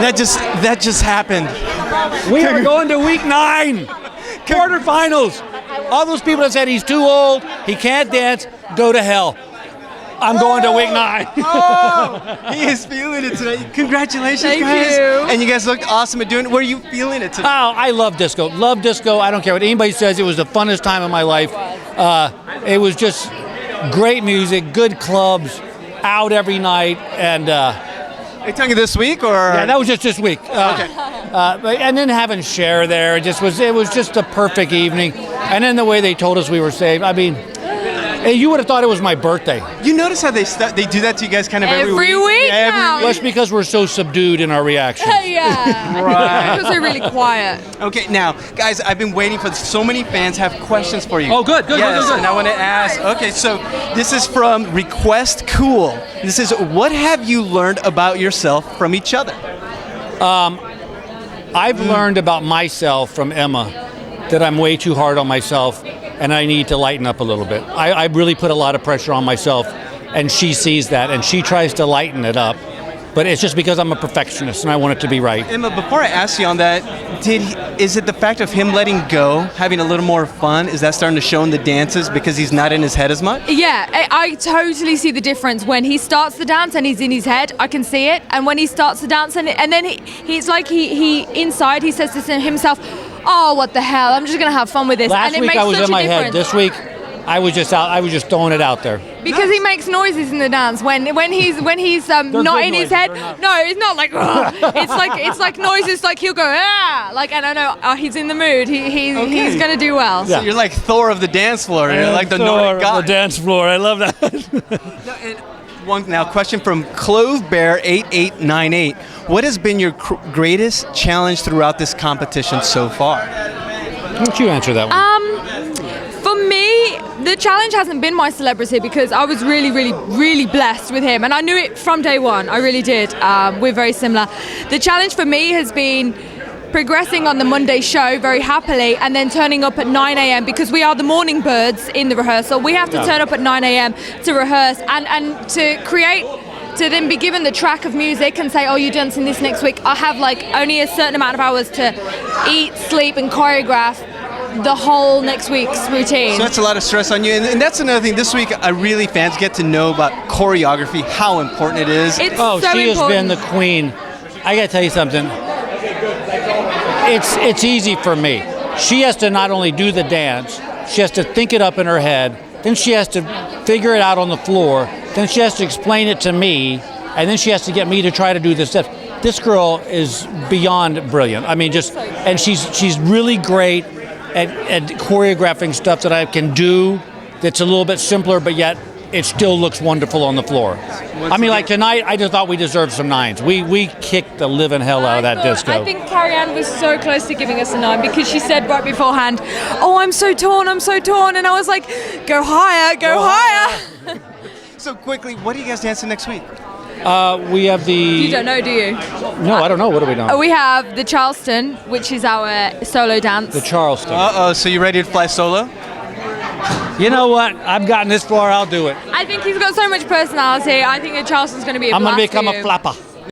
That just happened. We are going to week 9, quarterfinals. All those people that said he's too old, he can't dance, go to hell. I'm going to week 9. He is feeling it today. Congratulations, Thank guys. you. And you guys looked awesome at doing it. Were you feeling it today? Oh, I love disco. Love disco. I don't care what anybody says. It was the funnest time of my life. It was just great music, good clubs, out every night, and Are you talking this week or? yeah, that was just this week. Okay. And then having Cher there, it was just a perfect evening. And then the way they told us we were saved. I mean, you would have thought it was my birthday. You notice how they do that to you guys kind of every week? Every now. Well, it's because we're so subdued in our reactions. Yeah. Right. Because we're really quiet. Okay, now, guys, I've been waiting for so many fans have questions for you. Oh, good. Yes, and I want to ask. Okay, so this is from Request Cool. This is, what have you learned about yourself from each other? I've learned about myself from Emma that I'm way too hard on myself and I need to lighten up a little bit. I really put a lot of pressure on myself, and she sees that and she tries to lighten it up. But it's just because I'm a perfectionist and I want it to be right. Emma, before I ask you on that, is it the fact of him letting go, having a little more fun, is that starting to show in the dances because he's not in his head as much? Yeah, I totally see the difference. When he starts the dance and he's in his head, I can see it. And when he starts the dance and then he's like, he inside, he says to himself, oh, what the hell, I'm just going to have fun with this. Last and it week makes I was such in my a head. difference. This week I was just throwing it out there. Because he makes noises in the dance when he's not in his noises, head. they're not. No, it's not like "Ugh." it's like noises like he'll go like, and I know he's in the mood. He's gonna do well. So you're like Thor of the dance floor. You're like the Thor Nordic of god. the dance floor. I love that. Now, question from Clove Bear 8898. What has been your greatest challenge throughout this competition so far? Why don't you answer that one? For me, the challenge hasn't been my celebrity because I was really, really, really blessed with him, and I knew it from day one. I really did. We're very similar. The challenge for me has been progressing on the Monday show very happily and then turning up at 9 a.m. because we are the morning birds in the rehearsal. We have to turn up at 9 a.m. to rehearse and to create, to then be given the track of music and say, oh, you're dancing this next week. I have like only a certain amount of hours to eat, sleep and choreograph the whole next week's routine. So that's a lot of stress on you. And that's another thing. This week, fans get to know about choreography, how important it is. It's Oh, so she has important. been the queen. I got to tell you something. It's easy for me. She has to not only do the dance, she has to think it up in her head, then she has to figure it out on the floor, then she has to explain it to me, and then she has to get me to try to do the steps. This girl is beyond brilliant. I mean, and she's really great at choreographing stuff that I can do that's a little bit simpler, but yet it still looks wonderful on the floor. I mean, like tonight, I just thought we deserved some 9s. We kicked the living hell out of that disco. I think Carrie-Anne was so close to giving us a 9 because she said right beforehand, oh, I'm so torn. And I was like, go higher, go higher. So quickly, what are you guys dancing next week? We have the... You don't know, do you? No, I don't know. What are we doing? We have the Charleston, which is our solo dance. The Charleston. Uh-oh, so you ready to fly solo? You know what? I've gotten this far. I'll do it. I think he's got so much personality. I think the Charleston's going to be a I'm going to blast become for a you. flapper.